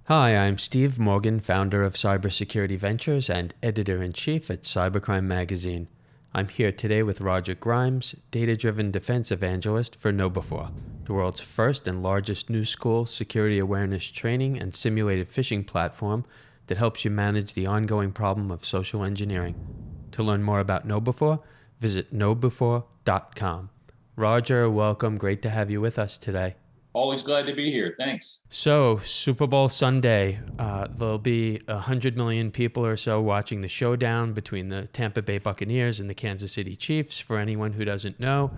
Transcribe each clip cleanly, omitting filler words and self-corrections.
Hi, I'm Steve Morgan, founder of Cybersecurity Ventures and editor-in-chief at Cybercrime magazine. I'm here today with Roger Grimes, data-driven defense evangelist for KnowBe4, the world's first and largest new school security awareness training and simulated phishing platform that helps you manage the ongoing problem of social engineering. To learn more about KnowBe4, visit knowbe4.com. Roger, welcome. Great to have you with us today. Always glad to be here. Thanks. So, Super Bowl Sunday, there'll be 100 million people or so watching the showdown between the Tampa Bay Buccaneers and the Kansas City Chiefs. For anyone who doesn't know,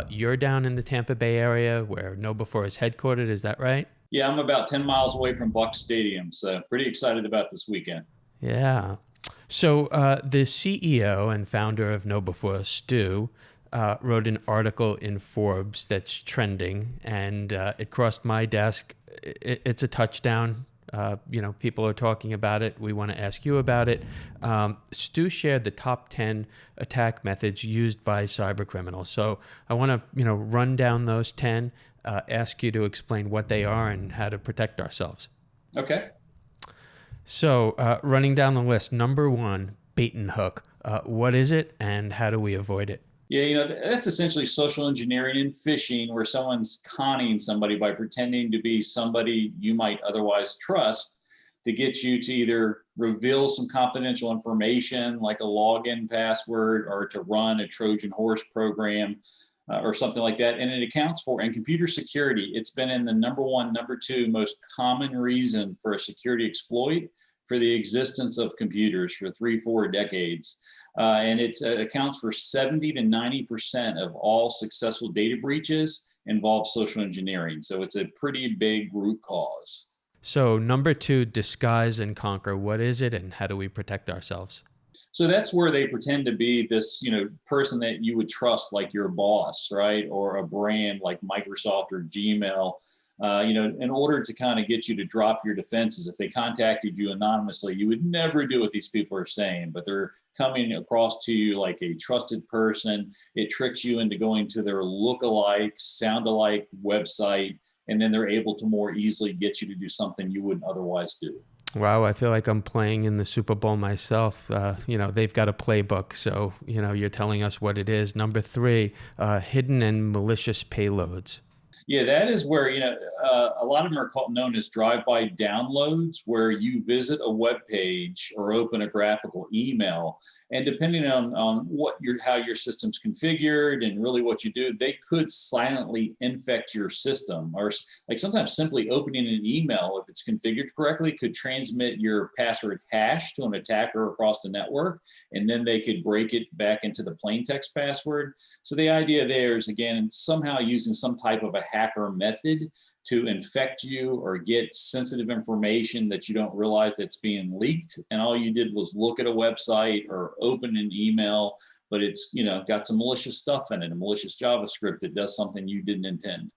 you're down in the Tampa Bay area where KnowBe4 is headquartered. Is that right? Yeah, I'm about 10 miles away from Buck Stadium, so pretty excited about this weekend. Yeah. So, the CEO and founder of KnowBe4, Stu, wrote an article in Forbes that's trending, and it crossed my desk. It's a touchdown. People are talking about it. We want to ask you about it. Stu shared the top 10 attack methods used by cybercriminals. So I want to, run down those 10, ask you to explain what they are and how to protect ourselves. Okay. So running down the list, number 1, bait and hook. What is it and how do we avoid it? Yeah, that's essentially social engineering and phishing, where someone's conning somebody by pretending to be somebody you might otherwise trust to get you to either reveal some confidential information like a login password or to run a Trojan horse program or something like that. And it accounts for, in computer security, it's been in the number 1, number 2 most common reason for a security exploit for the existence of computers for 3-4 decades. And it accounts for 70 to 90% of all successful data breaches involve social engineering. So it's a pretty big root cause. So number 2, disguise and conquer. What is it and how do we protect ourselves? So that's where they pretend to be this, person that you would trust, like your boss, right? Or a brand like Microsoft or Gmail. In order to kind of get you to drop your defenses. If they contacted you anonymously, you would never do what these people are saying, but they're coming across to you like a trusted person. It tricks you into going to their look-alike, sound-alike website, and then they're able to more easily get you to do something you wouldn't otherwise do. Wow, I feel like I'm playing in the Super Bowl myself. They've got a playbook, so, you're telling us what it is. Number 3, hidden and malicious payloads. Yeah, that is where, a lot of them are known as drive-by downloads, where you visit a web page or open a graphical email, and depending on how your system's configured and really what you do, they could silently infect your system. Or like sometimes simply opening an email, if it's configured correctly, could transmit your password hash to an attacker across the network, and then they could break it back into the plain text password. So the idea there is, again, somehow using some type of a hacker method to infect you or get sensitive information that you don't realize that's being leaked. And all you did was look at a website or open an email, but it's, got some malicious stuff in it, a malicious JavaScript that does something you didn't intend.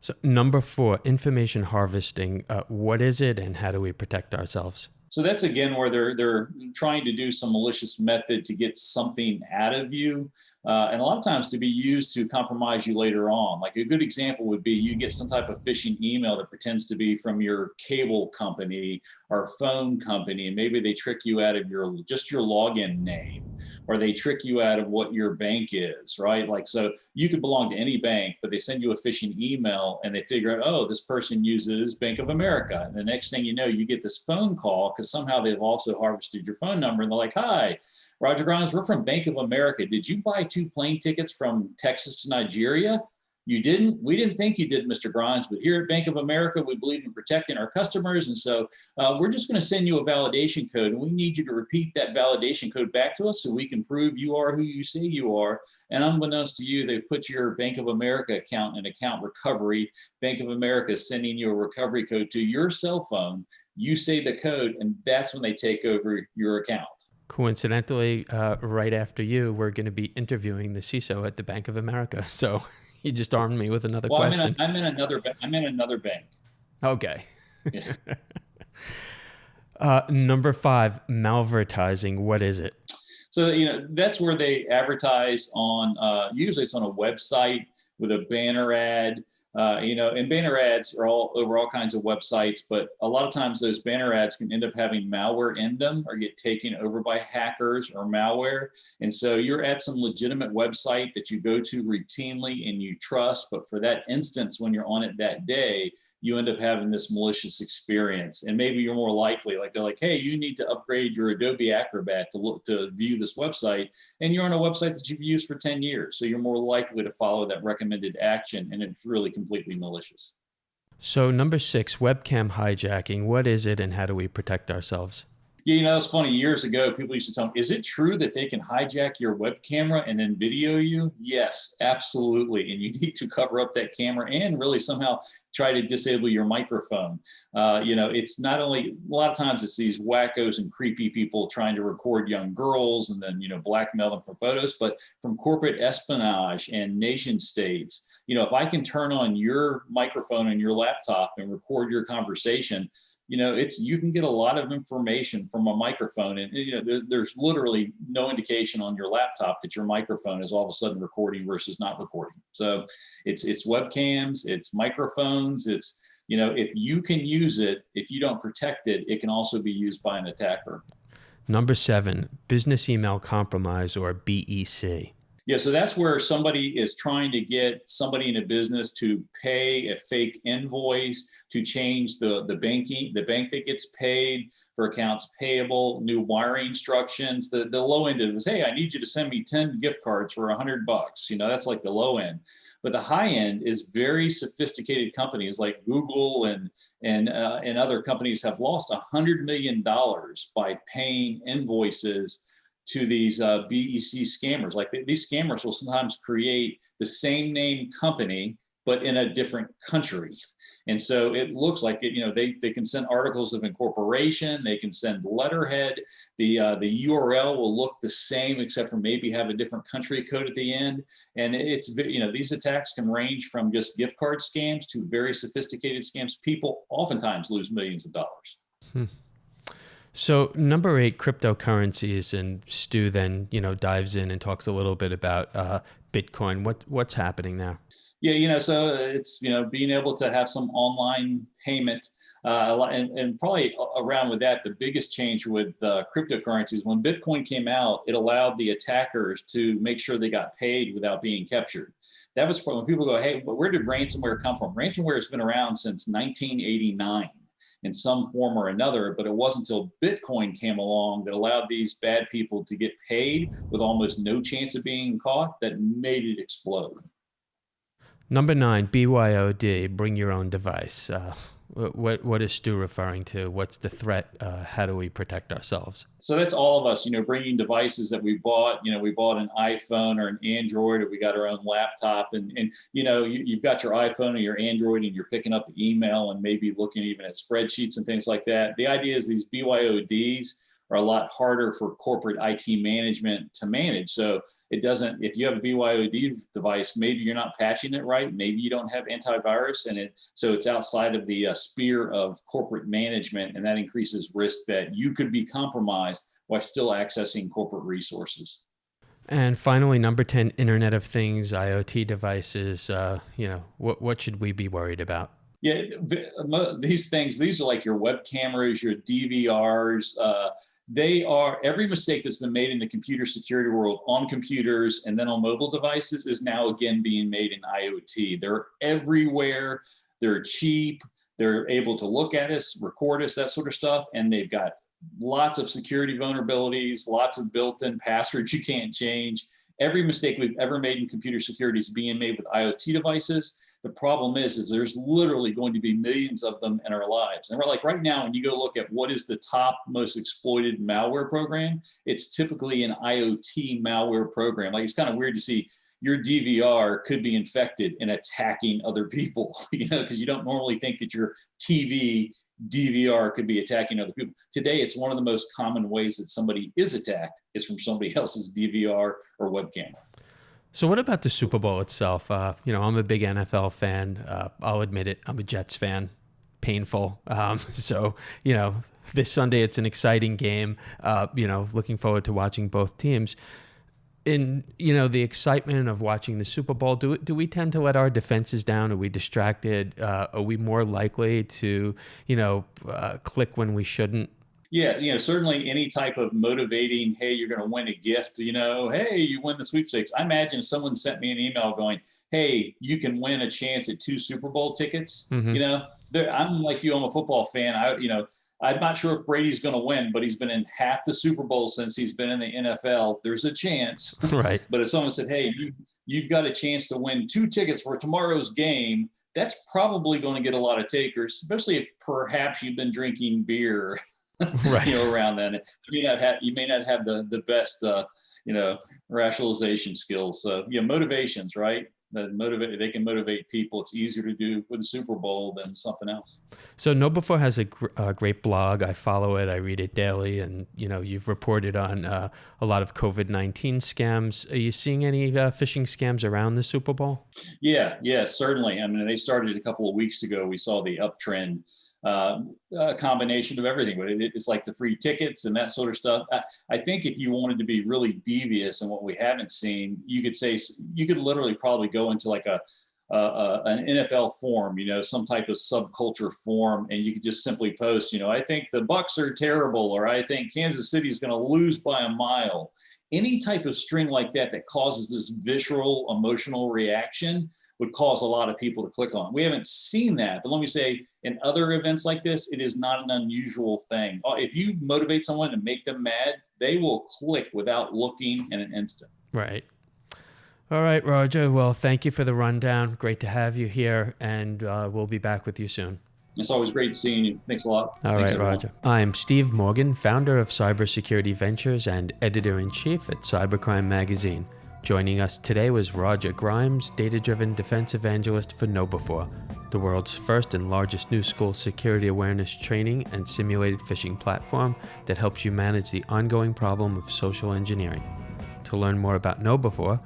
So number 4, information harvesting. What is it and how do we protect ourselves? So that's, again, where they're trying to do some malicious method to get something out of you, and a lot of times to be used to compromise you later on. Like a good example would be you get some type of phishing email that pretends to be from your cable company or phone company, and maybe they trick you out of your login name, or they trick you out of what your bank is, right? Like, so you could belong to any bank, but they send you a phishing email and they figure out, oh, this person uses Bank of America. And the next thing you know, you get this phone call because somehow they've also harvested your phone number, and they're like, hi, Roger Grimes, we're from Bank of America. Did you buy 2 plane tickets from Texas to Nigeria? You didn't? We didn't think you did, Mr. Grimes, but here at Bank of America, we believe in protecting our customers. And so we're just going to send you a validation code, and we need you to repeat that validation code back to us so we can prove you are who you say you are. And unbeknownst to you, they put your Bank of America account in account recovery. Bank of America is sending you a recovery code to your cell phone. You say the code, and that's when they take over your account. Coincidentally, right after you, we're going to be interviewing the CISO at the Bank of America. So you just armed me with another question. I'm in another bank. Okay. Number 5, malvertizing. What is it? So, that's where they advertise on, usually it's on a website with a banner ad. And banner ads are all over all kinds of websites, but a lot of times those banner ads can end up having malware in them or get taken over by hackers or malware. And so you're at some legitimate website that you go to routinely and you trust, but for that instance, when you're on it that day, you end up having this malicious experience. And maybe you're more likely, like they're like, hey, you need to upgrade your Adobe Acrobat to view this website. And you're on a website that you've used for 10 years. So you're more likely to follow that recommended action, and it's really completely malicious. So number 6, webcam hijacking. What is it and how do we protect ourselves? Yeah, it's funny. Years ago, people used to tell me, is it true that they can hijack your web camera and then video you? Yes, absolutely. And you need to cover up that camera and really somehow try to disable your microphone. It's not only, a lot of times it's these wackos and creepy people trying to record young girls and then, blackmail them for photos, but from corporate espionage and nation states, if I can turn on your microphone and your laptop and record your conversation, you can get a lot of information from a microphone, and there's literally no indication on your laptop that your microphone is all of a sudden recording versus not recording. So it's webcams, it's microphones, it's if you can use it, if you don't protect it, it can also be used by an attacker. Number 7, business email compromise, or BEC. Yeah, so that's where somebody is trying to get somebody in a business to pay a fake invoice, to change the bank that gets paid for accounts payable, new wiring instructions. The low end of it was, hey, I need you to send me 10 gift cards for $100. That's like the low end. But the high end is very sophisticated companies like Google and other companies have lost $100 million by paying invoices to these BEC scammers. Like these scammers will sometimes create the same name company, but in a different country. And so it looks like they can send articles of incorporation, they can send letterhead, the URL will look the same except for maybe have a different country code at the end. And these attacks can range from just gift card scams to very sophisticated scams. People oftentimes lose millions of dollars. So number 8, cryptocurrencies, and Stu then, dives in and talks a little bit about Bitcoin. What's happening there? Yeah, so it's, being able to have some online payment and probably around with that, the biggest change with cryptocurrencies, when Bitcoin came out, it allowed the attackers to make sure they got paid without being captured. That was when people go, hey, where did ransomware come from? Ransomware has been around since 1989. In some form or another, but it wasn't until Bitcoin came along that allowed these bad people to get paid with almost no chance of being caught that made it explode. Number 9, BYOD, bring your own device. What is Stu referring to? What's the threat? How do we protect ourselves? So that's all of us, bringing devices that we bought. We bought an iPhone or an Android, or we got our own laptop, and you've got your iPhone or your Android, and you're picking up the email and maybe looking even at spreadsheets and things like that. The idea is these BYODs are a lot harder for corporate IT management to manage. So if you have a BYOD device, maybe you're not patching it right. Maybe you don't have antivirus in it. So it's outside of the sphere of corporate management. And that increases risk that you could be compromised while still accessing corporate resources. And finally, number 10, Internet of Things, IoT devices. What should we be worried about? Yeah, these are like your web cameras, your DVRs. They are, every mistake that's been made in the computer security world on computers and then on mobile devices is now again being made in IoT. They're everywhere. They're cheap. They're able to look at us, record us, that sort of stuff. And they've got lots of security vulnerabilities, lots of built-in passwords you can't change. Every mistake we've ever made in computer security is being made with IoT devices. The problem is there's literally going to be millions of them in our lives. And we're like, right now, when you go look at what is the top most exploited malware program, it's typically an IoT malware program. Like, it's kind of weird to see your DVR could be infected and attacking other people, because you don't normally think that your TV DVR could be attacking other people. Today, it's one of the most common ways that somebody is attacked is from somebody else's DVR or webcam. So what about the Super Bowl itself? I'm a big NFL fan. I'll admit it. I'm a Jets fan. Painful. This Sunday it's an exciting game. Looking forward to watching both teams. in the excitement of watching the Super Bowl, do we tend to let our defenses down? Are we distracted? Are we more likely to click when we shouldn't? Yeah, certainly any type of motivating, hey, you're going to win a gift, hey, you win the sweepstakes. I imagine if someone sent me an email going, hey, you can win a chance at 2 Super Bowl tickets. I'm like you, I'm a football fan. I'm not sure if Brady's going to win, but he's been in half the Super Bowls since he's been in the NFL. There's a chance. Right. But if someone said, hey, you've got a chance to win 2 tickets for tomorrow's game, that's probably going to get a lot of takers, especially if perhaps you've been drinking beer right. around then. You may not have the best rationalization skills. So motivations, right? They can motivate people. It's easier to do with the Super Bowl than something else. So KnowBe4 has a great blog. I follow it. I read it daily, and you've reported on a lot of COVID-19 scams. Are you seeing any phishing scams around the Super Bowl? Yeah, certainly. I mean, they started a couple of weeks ago. We saw the uptrend. A combination of everything, but it's like the free tickets and that sort of stuff. I think if you wanted to be really devious and what we haven't seen, you could literally probably go into like an NFL forum, some type of subculture forum, and you could just simply post, I think the Bucks are terrible, or I think Kansas City is going to lose by a mile. Any type of string like that causes this visceral emotional reaction would cause a lot of people to click on. We haven't seen that, but let me say, in other events like this, it is not an unusual thing. If you motivate someone and make them mad, they will click without looking in an instant. Right. All right, Roger. Well, thank you for the rundown. Great to have you here, and we'll be back with you soon. It's always great seeing you. Thanks a lot. All Thanks, right, everyone. Roger. I'm Steve Morgan, founder of Cybersecurity Ventures and editor-in-chief at Cybercrime magazine. Joining us today was Roger Grimes, data-driven defense evangelist for KnowBe4, the world's first and largest new school security awareness training and simulated phishing platform that helps you manage the ongoing problem of social engineering. To learn more about KnowBe4,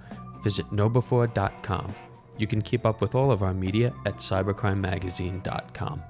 visit knowbe4.com. You can keep up with all of our media at cybercrimemagazine.com.